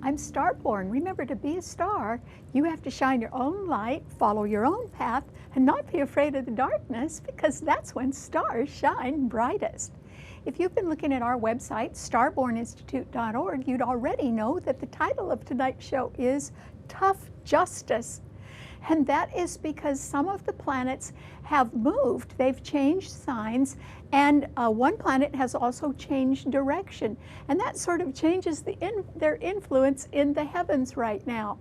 I'm Starborn. Remember, to be a star, you have to shine your own light, follow your own path, and not be afraid of the darkness, because that's when stars shine brightest. If you've been looking at our website, starborninstitute.org, you'd already know that the title of tonight's show is Tough Justice. And that is because some of the planets have moved. They've changed signs, and one planet has also changed direction. And that sort of changes their influence in the heavens right now.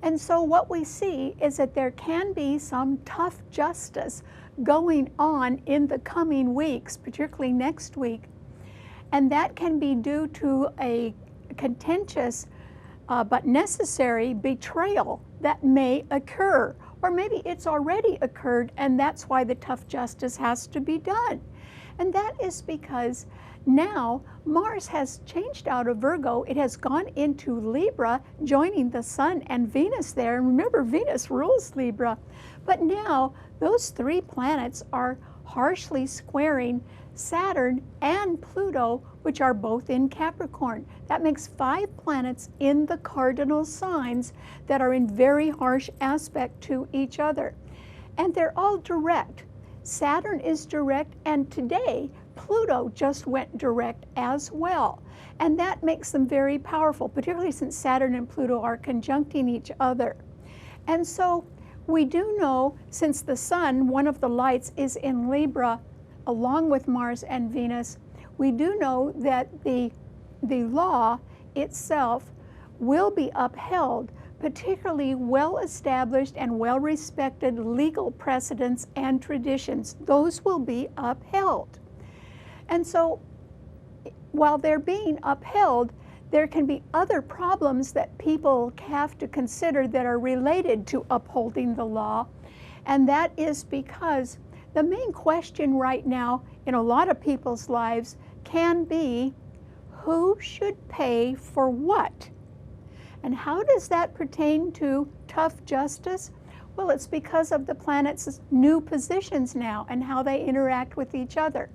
And so what we see is that there can be some tough justice going on in the coming weeks, particularly next week. And that can be due to a contentious but necessary betrayal that may occur, or maybe it's already occurred, and that's why the tough justice has to be done. And that is because now Mars has changed out of Virgo. It has gone into Libra, joining the Sun and Venus there. And remember, Venus rules Libra. But now those three planets are harshly squaring Saturn and Pluto, which are both in Capricorn. That makes 5 planets in the cardinal signs that are in very harsh aspect to each other. And they're all direct. Saturn is direct, and today Pluto just went direct as well. And that makes them very powerful, particularly since Saturn and Pluto are conjuncting each other. And so we do know, since the Sun, one of the lights, is in Libra, along with Mars and Venus, we do know that the law itself will be upheld, particularly well-established and well-respected legal precedents and traditions. Those will be upheld. And so while they're being upheld, there can be other problems that people have to consider that are related to upholding the law. And that is because the main question right now in a lot of people's lives can be, who should pay for what? And how does that pertain to tough justice? Well, it's because of the planets' new positions now and how they interact with each other.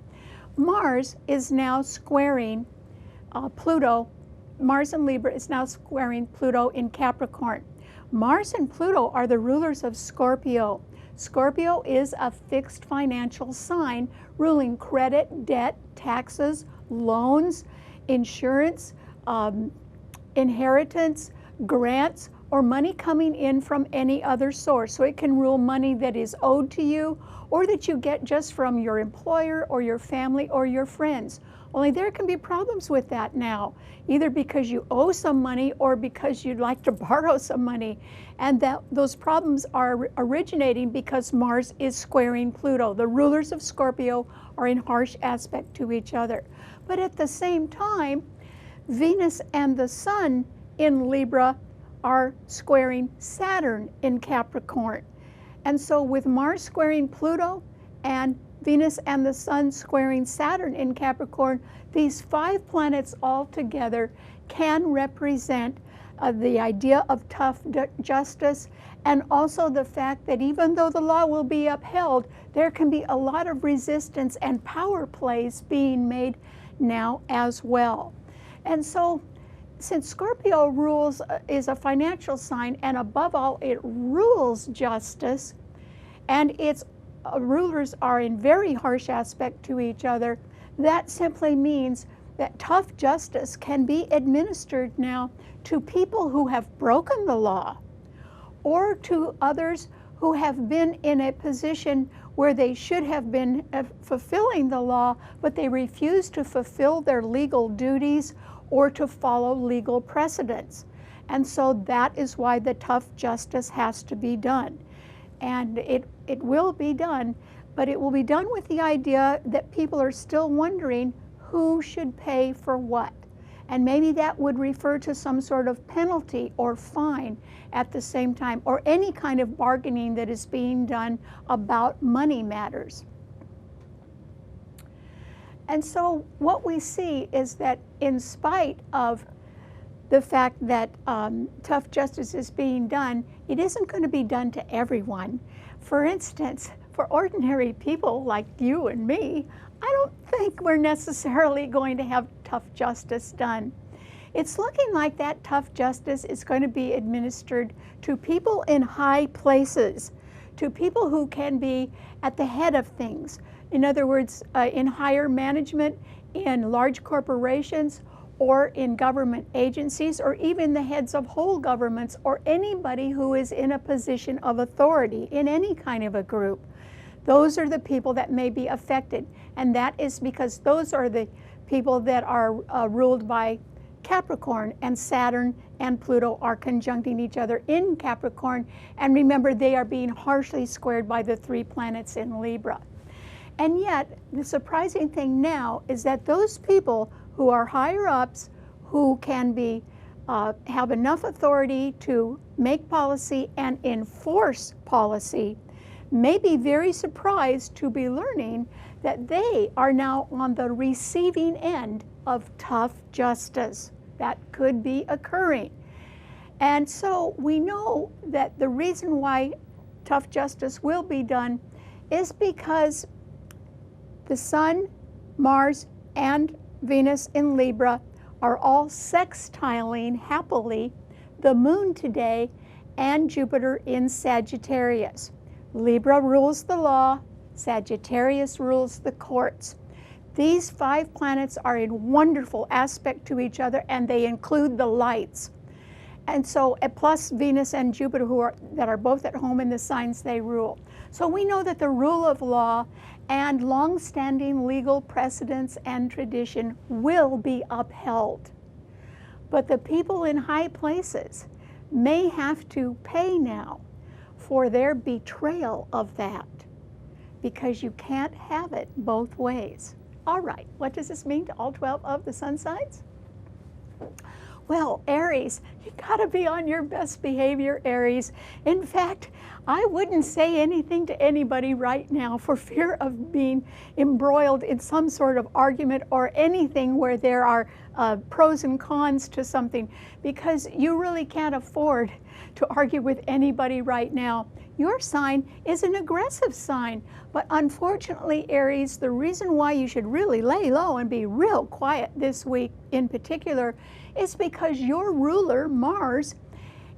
Mars is now squaring Pluto. Mars in Libra is now squaring Pluto in Capricorn. Mars and Pluto are the rulers of Scorpio. Scorpio is a fixed financial sign ruling credit, debt, taxes, loans, insurance, inheritance, grants, or money coming in from any other source. So it can rule money that is owed to you, or that you get just from your employer or your family or your friends. Only there can be problems with that now, either because you owe some money or because you'd like to borrow some money. And those problems are originating because Mars is squaring Pluto. The rulers of Scorpio are in harsh aspect to each other. But at the same time, Venus and the Sun in Libra are squaring Saturn in Capricorn. And so with Mars squaring Pluto and Venus and the Sun squaring Saturn in Capricorn, these 5 planets all together can represent the idea of tough justice, and also the fact that even though the law will be upheld, there can be a lot of resistance and power plays being made now as well. And so, since Scorpio rules is a financial sign, and above all it rules justice, and its rulers are in very harsh aspect to each other, that simply means that tough justice can be administered now to people who have broken the law, or to others who have been in a position where they should have been fulfilling the law, but they refuse to fulfill their legal duties or to follow legal precedents. And so that is why the tough justice has to be done. And it will be done, but it will be done with the idea that people are still wondering who should pay for what. And maybe that would refer to some sort of penalty or fine at the same time, or any kind of bargaining that is being done about money matters. And so what we see is that in spite of the fact that tough justice is being done, it isn't going to be done to everyone. For instance, for ordinary people like you and me, I don't think we're necessarily going to have tough justice done. It's looking like that tough justice is going to be administered to people in high places, to people who can be at the head of things. In other words, in higher management, in large corporations, or in government agencies, or even the heads of whole governments, or anybody who is in a position of authority in any kind of a group. Those are the people that may be affected, and that is because those are the people that are ruled by Capricorn, and Saturn and Pluto are conjuncting each other in Capricorn, and remember, they are being harshly squared by the 3 planets in Libra. And yet, the surprising thing now is that those people who are higher ups, who can be have enough authority to make policy and enforce policy, may be very surprised to be learning that they are now on the receiving end of tough justice that could be occurring. And so we know that the reason why tough justice will be done is because the Sun, Mars, and Venus in Libra are all sextiling happily the Moon today and Jupiter in Sagittarius. Libra rules the law, Sagittarius rules the courts. These 5 planets are in wonderful aspect to each other, and they include the lights. And so, plus Venus and Jupiter, that are both at home in the signs they rule. So we know that the rule of law and long-standing legal precedents and tradition will be upheld. But the people in high places may have to pay now for their betrayal of that, because you can't have it both ways. All right, what does this mean to all 12 of the sun signs? Well, Aries, you gotta be on your best behavior, Aries. In fact, I wouldn't say anything to anybody right now for fear of being embroiled in some sort of argument or anything where there are pros and cons to something, because you really can't afford to argue with anybody right now. Your sign is an aggressive sign, but unfortunately, Aries, the reason why you should really lay low and be real quiet this week in particular is because your ruler, Mars,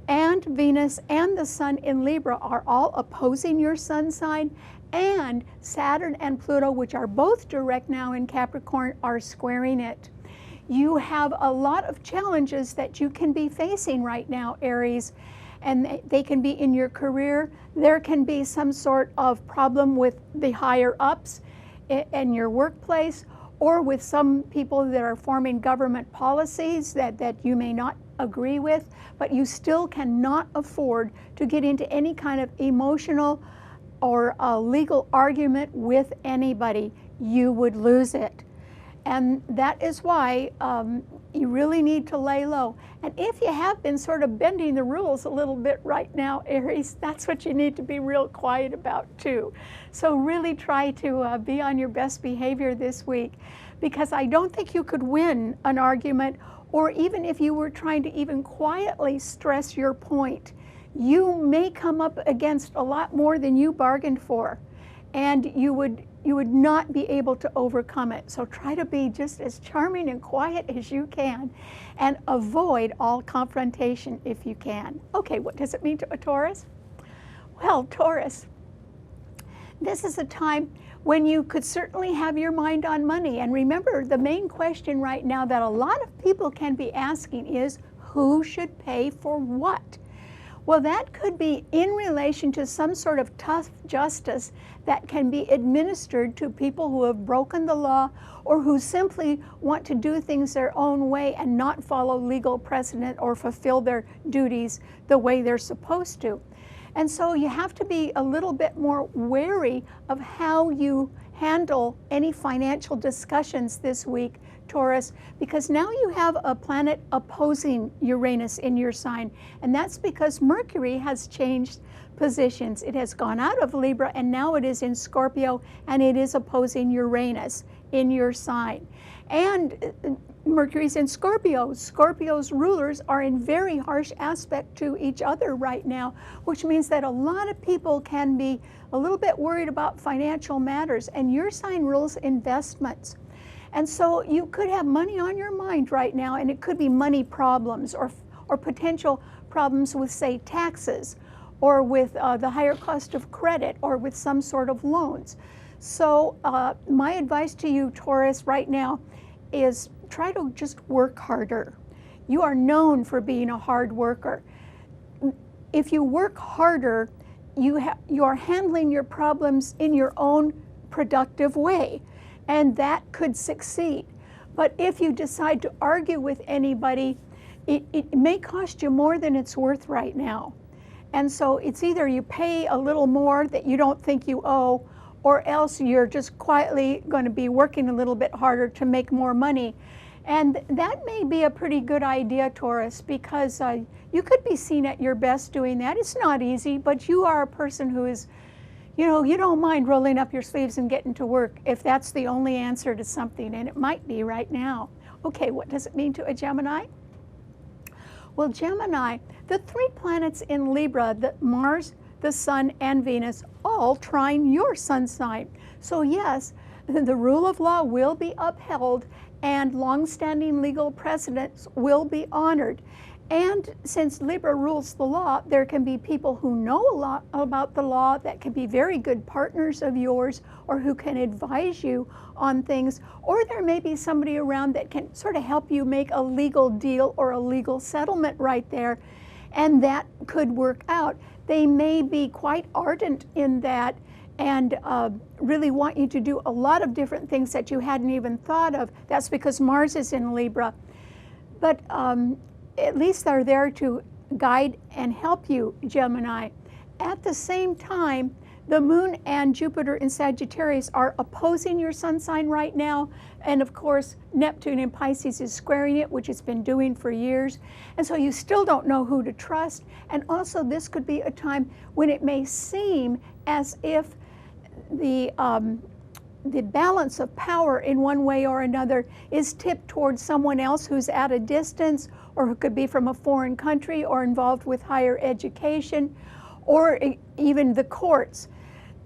and Venus and the Sun in Libra are all opposing your sun sign, and Saturn and Pluto, which are both direct now in Capricorn, are squaring it. You have a lot of challenges that you can be facing right now, Aries, and they can be in your career. There can be some sort of problem with the higher ups in your workplace, or with some people that are forming government policies that you may not agree with, but you still cannot afford to get into any kind of emotional or legal argument with anybody. You would lose it. And that is why you really need to lay low. And if you have been sort of bending the rules a little bit right now, Aries, that's what you need to be real quiet about too. So really try to be on your best behavior this week, because I don't think you could win an argument, or even if you were trying to even quietly stress your point, you may come up against a lot more than you bargained for, and you would not be able to overcome it. So try to be just as charming and quiet as you can, and avoid all confrontation if you can. Okay, what does it mean to a Taurus? Well, Taurus, this is a time when you could certainly have your mind on money. And remember, the main question right now that a lot of people can be asking is, who should pay for what? Well, that could be in relation to some sort of tough justice that can be administered to people who have broken the law, or who simply want to do things their own way and not follow legal precedent or fulfill their duties the way they're supposed to. And so you have to be a little bit more wary of how you handle any financial discussions this week, Taurus, because now you have a planet opposing Uranus in your sign, and that's because Mercury has changed positions. It has gone out of Libra, and now it is in Scorpio, and it is opposing Uranus in your sign. And Mercury's in Scorpio. Scorpio's rulers are in very harsh aspect to each other right now, which means that a lot of people can be a little bit worried about financial matters, and your sign rules investments. And so you could have money on your mind right now, and it could be money problems or potential problems with, say, taxes, or with the higher cost of credit, or with some sort of loans. So my advice to you, Taurus, right now is try to just work harder. You are known for being a hard worker. If you work harder, you are handling your problems in your own productive way, and that could succeed. But if you decide to argue with anybody, it may cost you more than it's worth right now. And so it's either you pay a little more that you don't think you owe, or else you're just quietly going to be working a little bit harder to make more money. And that may be a pretty good idea, Taurus, because you could be seen at your best doing that. It's not easy, but you are a person who is, you don't mind rolling up your sleeves and getting to work if that's the only answer to something, and it might be right now. Okay, what does it mean to a Gemini? Well, Gemini, the 3 planets in Libra, Mars, the Sun, and Venus, all trine your sun sign. So yes, the rule of law will be upheld, and long-standing legal precedents will be honored. And since Libra rules the law, there can be people who know a lot about the law that can be very good partners of yours, or who can advise you on things, or there may be somebody around that can sort of help you make a legal deal or a legal settlement right there, and that could work out. They may be quite ardent in that and really want you to do a lot of different things that you hadn't even thought of. That's because Mars is in Libra. But at least they're there to guide and help you, Gemini. At the same time, the Moon and Jupiter in Sagittarius are opposing your sun sign right now. And of course, Neptune in Pisces is squaring it, which it's been doing for years. And so you still don't know who to trust. And also, this could be a time when it may seem as if the balance of power in one way or another is tipped towards someone else who's at a distance, or who could be from a foreign country, or involved with higher education, or even the courts.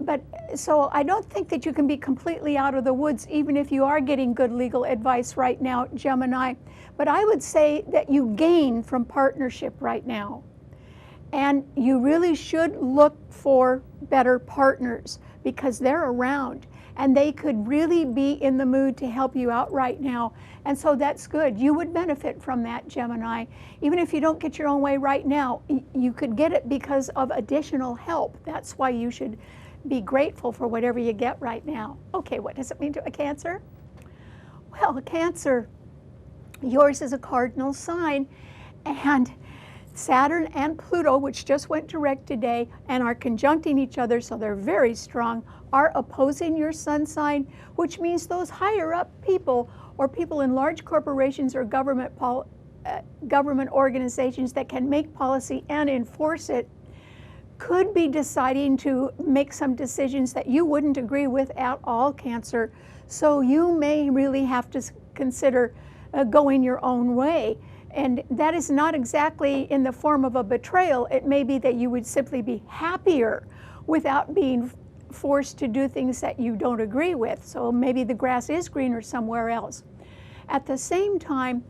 But so I don't think that you can be completely out of the woods, even if you are getting good legal advice right now, Gemini. But I would say that you gain from partnership right now. And you really should look for better partners, because they're around and they could really be in the mood to help you out right now. And so that's good. You would benefit from that, Gemini. Even if you don't get your own way right now, you could get it because of additional help. That's why you should be grateful for whatever you get right now. Okay, what does it mean to a Cancer? Well, a Cancer, yours is a cardinal sign, and Saturn and Pluto, which just went direct today and are conjuncting each other, so they're very strong, are opposing your sun sign, which means those higher up people, or people in large corporations or government organizations that can make policy and enforce it, could be deciding to make some decisions that you wouldn't agree with at all, Cancer. So you may really have to consider going your own way. And that is not exactly in the form of a betrayal. It may be that you would simply be happier without being forced to do things that you don't agree with. So maybe the grass is greener somewhere else. At the same time,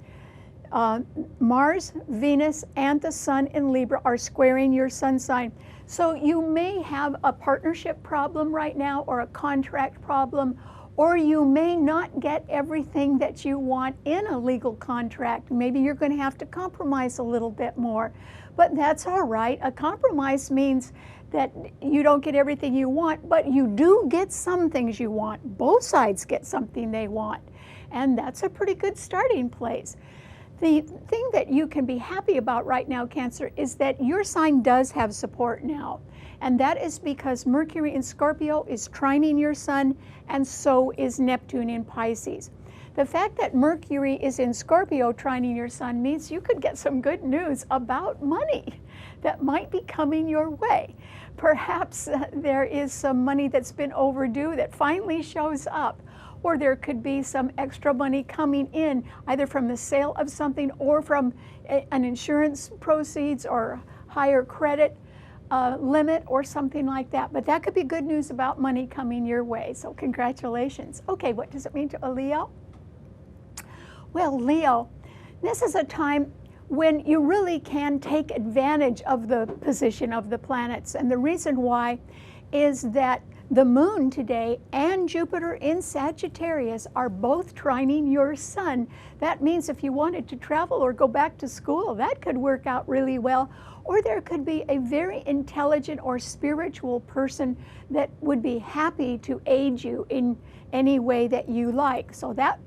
Mars, Venus, and the Sun in Libra are squaring your sun sign. So you may have a partnership problem right now, or a contract problem, or you may not get everything that you want in a legal contract. Maybe you're going to have to compromise a little bit more, but that's all right. A compromise means that you don't get everything you want, but you do get some things you want. Both sides get something they want, and that's a pretty good starting place. The thing that you can be happy about right now, Cancer, is that your sign does have support now. And that is because Mercury in Scorpio is trining your sun, and so is Neptune in Pisces. The fact that Mercury is in Scorpio trining your sun means you could get some good news about money that might be coming your way. Perhaps there is some money that's been overdue that finally shows up, or there could be some extra money coming in, either from the sale of something or from an insurance proceeds or higher credit limit or something like that. But that could be good news about money coming your way. So congratulations. Okay, what does it mean to a Leo? Well, Leo, this is a time when you really can take advantage of the position of the planets. And the reason why is that the moon today and Jupiter in Sagittarius are both trining your sun. That means if you wanted to travel or go back to school, that could work out really well. Or there could be a very intelligent or spiritual person that would be happy to aid you in any way that you like. So that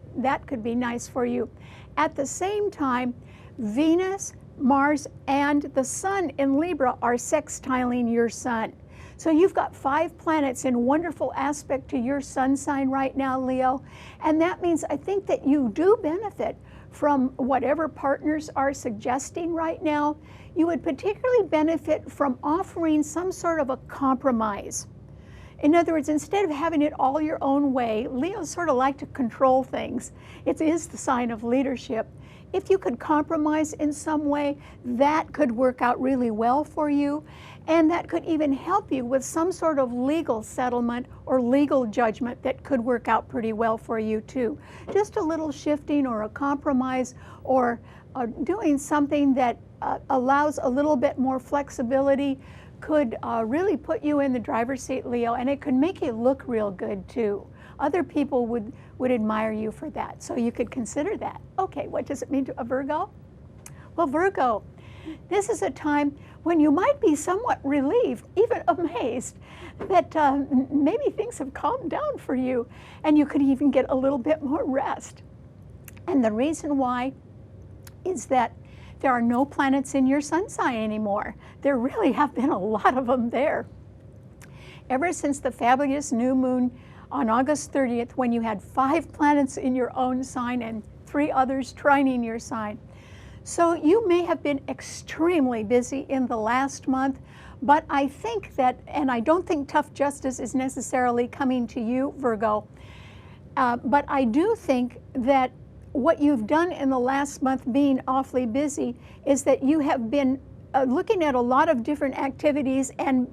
could be nice for you. At the same time, Venus, Mars, and the Sun in Libra are sextiling your sun. So you've got 5 planets in wonderful aspect to your sun sign right now, Leo. And that means I think that you do benefit from whatever partners are suggesting right now. You would particularly benefit from offering some sort of a compromise. In other words, instead of having it all your own way, Leos sort of like to control things. It is the sign of leadership. If you could compromise in some way, that could work out really well for you. And that could even help you with some sort of legal settlement or legal judgment that could work out pretty well for you too. Just a little shifting or a compromise or doing something that allows a little bit more flexibility could really put you in the driver's seat, Leo, and it could make you look real good too. Other people would admire you for that, so you could consider that. Okay, what does it mean to a Virgo? Well, Virgo, this is a time when you might be somewhat relieved, even amazed, that maybe things have calmed down for you and you could even get a little bit more rest. And the reason why is that there are no planets in your sun sign anymore. There really have been a lot of them there. Ever since the fabulous new moon on August 30th, when you had 5 planets in your own sign and 3 others trining your sign. So you may have been extremely busy in the last month, but I think that, and I don't think tough justice is necessarily coming to you, Virgo, but I do think that what you've done in the last month being awfully busy is that you have been looking at a lot of different activities, and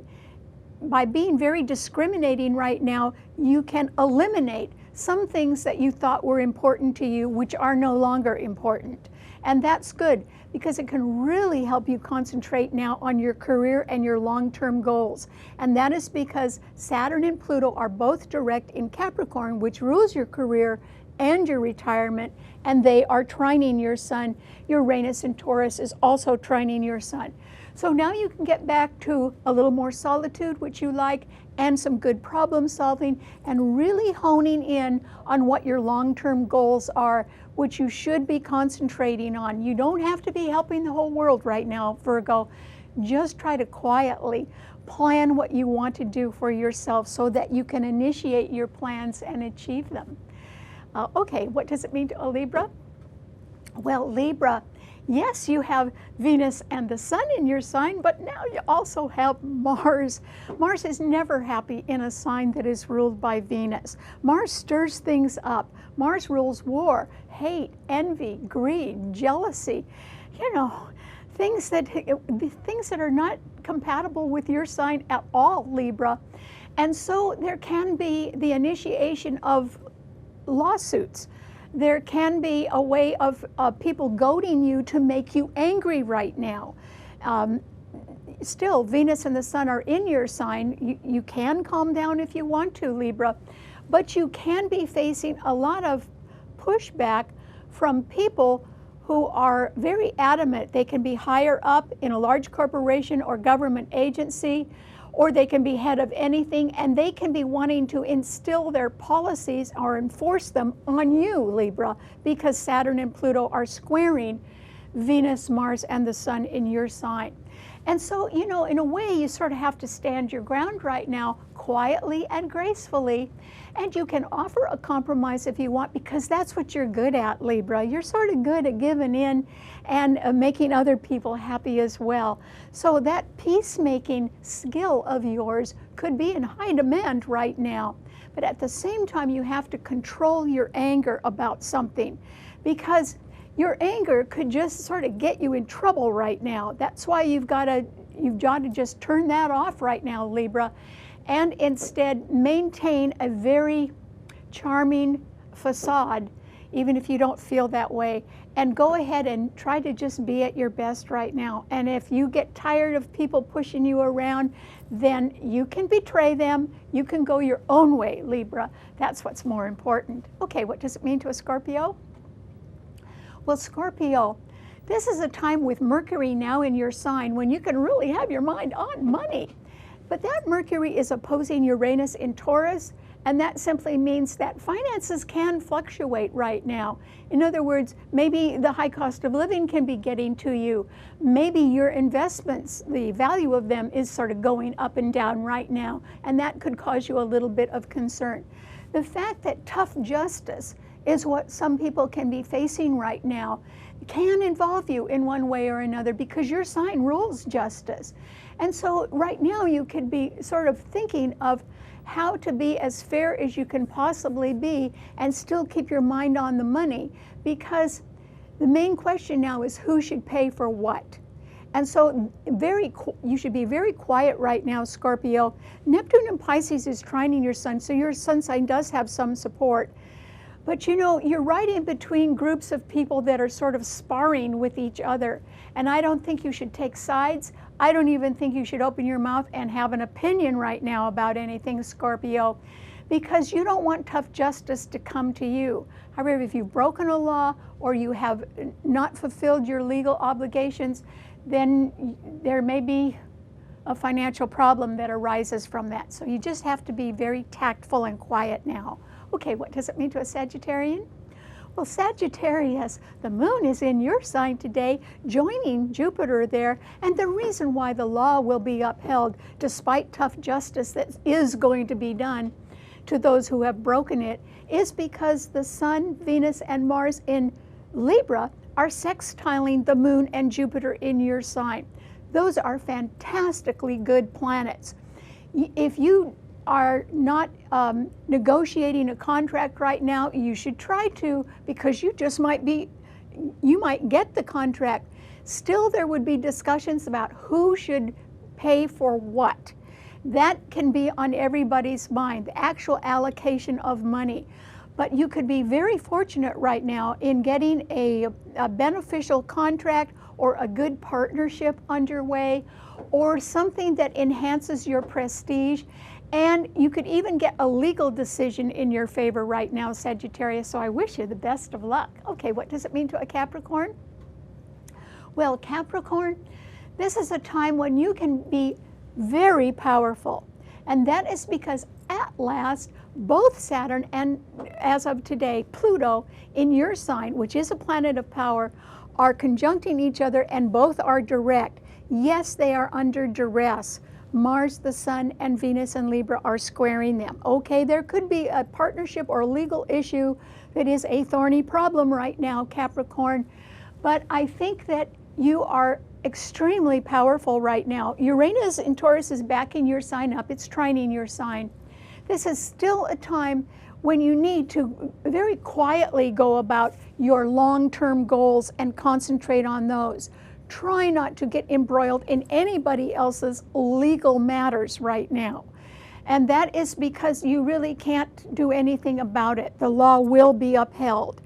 by being very discriminating right now, you can eliminate some things that you thought were important to you which are no longer important. And that's good because it can really help you concentrate now on your career and your long-term goals. And that is because Saturn and Pluto are both direct in Capricorn, which rules your career and your retirement, and they are trining your sun. Uranus in Taurus is also trining your sun. So now you can get back to a little more solitude, which you like, and some good problem solving, and really honing in on what your long-term goals are, which you should be concentrating on. You don't have to be helping the whole world right now, Virgo. Just try to quietly plan what you want to do for yourself so that you can initiate your plans and achieve them. Okay, what does it mean to a Libra? Well, Libra, yes, you have Venus and the Sun in your sign, but now you also have Mars. Mars is never happy in a sign that is ruled by Venus. Mars stirs things up. Mars rules war, hate, envy, greed, jealousy. You know, things that are not compatible with your sign at all, Libra. And so there can be the initiation of lawsuits. There can be a way of people goading you to make you angry right now. Still, Venus and the Sun are in your sign. You can calm down if you want to, Libra, but you can be facing a lot of pushback from people who are very adamant. They can be higher up in a large corporation or government agency, or they can be head of anything, and they can be wanting to instill their policies or enforce them on you, Libra, because Saturn and Pluto are squaring Venus, Mars, and the Sun in your sign. And so, you know, in a way, you sort of have to stand your ground right now, quietly and gracefully, and you can offer a compromise if you want, because that's what you're good at, Libra. You're sort of good at giving in and making other people happy as well. So that peacemaking skill of yours could be in high demand right now. But at the same time, you have to control your anger about something, because your anger could just sort of get you in trouble right now. That's why you've got to just turn that off right now, Libra, and instead maintain a very charming facade even if you don't feel that way. And go ahead and try to just be at your best right now. And if you get tired of people pushing you around, then you can betray them. You can go your own way, Libra. That's what's more important. Okay, what does it mean to a Scorpio? Well, Scorpio, this is a time with Mercury now in your sign when you can really have your mind on money. But that Mercury is opposing Uranus in Taurus, and that simply means that finances can fluctuate right now. In other words, maybe the high cost of living can be getting to you. Maybe your investments, the value of them is sort of going up and down right now, and that could cause you a little bit of concern. The fact that tough justice is what some people can be facing right now can involve you in one way or another because your sign rules justice. And so right now you could be sort of thinking of how to be as fair as you can possibly be and still keep your mind on the money, because the main question now is who should pay for what. And so you should be very quiet right now, Scorpio. Neptune in Pisces is trining your sun, so your sun sign does have some support. But you know, you're right in between groups of people that are sort of sparring with each other. And I don't think you should take sides. I don't even think you should open your mouth and have an opinion right now about anything, Scorpio, because you don't want tough justice to come to you. However, if you've broken a law or you have not fulfilled your legal obligations, then there may be a financial problem that arises from that. So you just have to be very tactful and quiet now. Okay, what does it mean to a Sagittarian? Well, Sagittarius, the moon is in your sign today, joining Jupiter there, and the reason why the law will be upheld despite tough justice that is going to be done to those who have broken it is because the Sun, Venus, and Mars in Libra are sextiling the moon and Jupiter in your sign. Those are fantastically good planets. If you are not negotiating a contract right now, you should try to, because you might get the contract. Still, there would be discussions about who should pay for what. That can be on everybody's mind, the actual allocation of money. But you could be very fortunate right now in getting a beneficial contract or a good partnership underway or something that enhances your prestige. And you could even get a legal decision in your favor right now, Sagittarius, so I wish you the best of luck. Okay, what does it mean to a Capricorn? Well, Capricorn, this is a time when you can be very powerful. And that is because at last, both Saturn and, as of today, Pluto in your sign, which is a planet of power, are conjuncting each other and both are direct. Yes, they are under duress. Mars, the Sun, and Venus and Libra are squaring them. Okay, there could be a partnership or legal issue that is a thorny problem right now, Capricorn, but I think that you are extremely powerful right now. Uranus in Taurus is backing your sign up. It's trining your sign. This is still a time when you need to very quietly go about your long-term goals and concentrate on those. Try not to get embroiled in anybody else's legal matters right now. And that is because you really can't do anything about it. The law will be upheld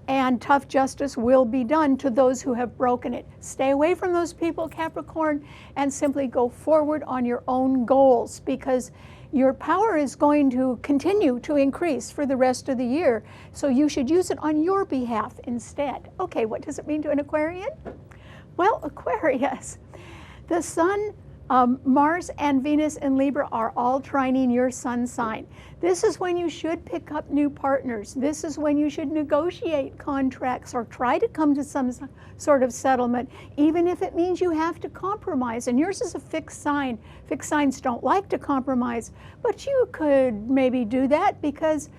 and tough justice will be done to those who have broken it. Stay away from those people, Capricorn, and simply go forward on your own goals, because your power is going to continue to increase for the rest of the year. So you should use it on your behalf instead. Okay, what does it mean to an Aquarian? Well, Aquarius, the Sun, Mars, and Venus in Libra are all trining your sun sign. This is when you should pick up new partners. This is when you should negotiate contracts or try to come to some sort of settlement, even if it means you have to compromise. And yours is a fixed sign. Fixed signs don't like to compromise, but you could maybe do that because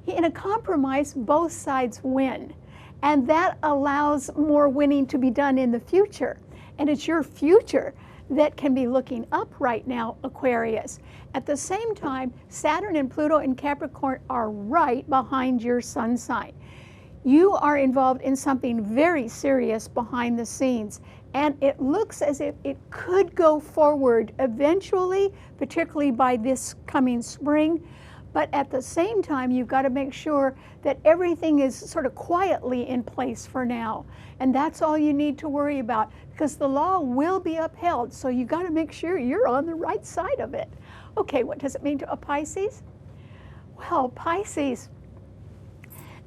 in a compromise, both sides win. And that allows more winning to be done in the future. And it's your future that can be looking up right now, Aquarius. At the same time, Saturn and Pluto in Capricorn are right behind your sun sign. You are involved in something very serious behind the scenes, and it looks as if it could go forward eventually, particularly by this coming spring. But at the same time, you've got to make sure that everything is sort of quietly in place for now. And that's all you need to worry about, because the law will be upheld. So you've got to make sure you're on the right side of it. Okay, what does it mean to a Pisces? Well, Pisces,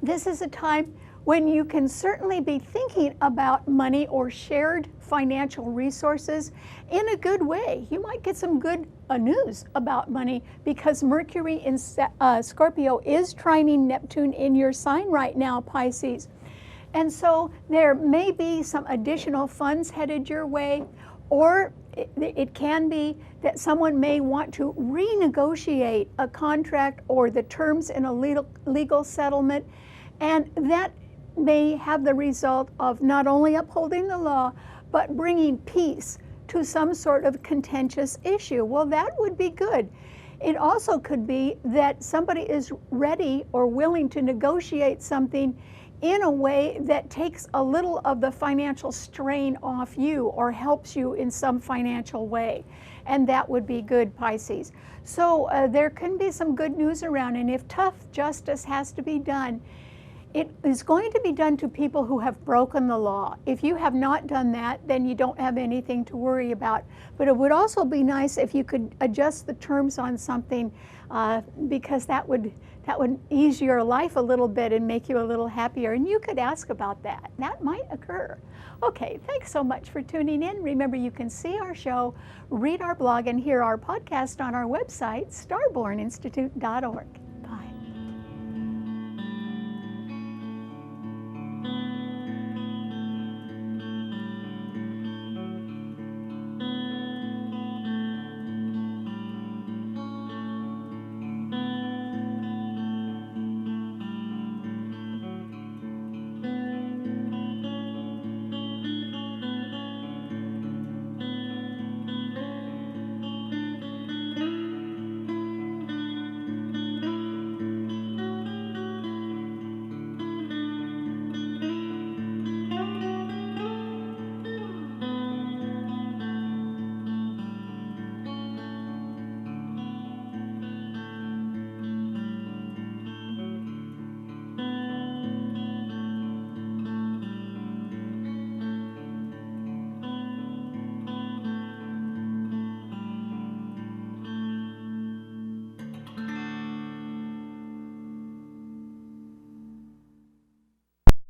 this is a time when you can certainly be thinking about money or shared financial resources in a good way. You might get some good news about money, because Mercury in Scorpio is trining Neptune in your sign right now, Pisces. And so there may be some additional funds headed your way, or it can be that someone may want to renegotiate a contract or the terms in a legal settlement, and that may have the result of not only upholding the law, but bringing peace to some sort of contentious issue. Well, that would be good. It also could be that somebody is ready or willing to negotiate something in a way that takes a little of the financial strain off you, or helps you in some financial way. And that would be good, Pisces. So there can be some good news around, and if tough justice has to be done, it is going to be done to people who have broken the law. If you have not done that, then you don't have anything to worry about. But it would also be nice if you could adjust the terms on something, because that would ease your life a little bit and make you a little happier. And you could ask about that. That might occur. Okay, thanks so much for tuning in. Remember, you can see our show, read our blog, and hear our podcast on our website, starborninstitute.org.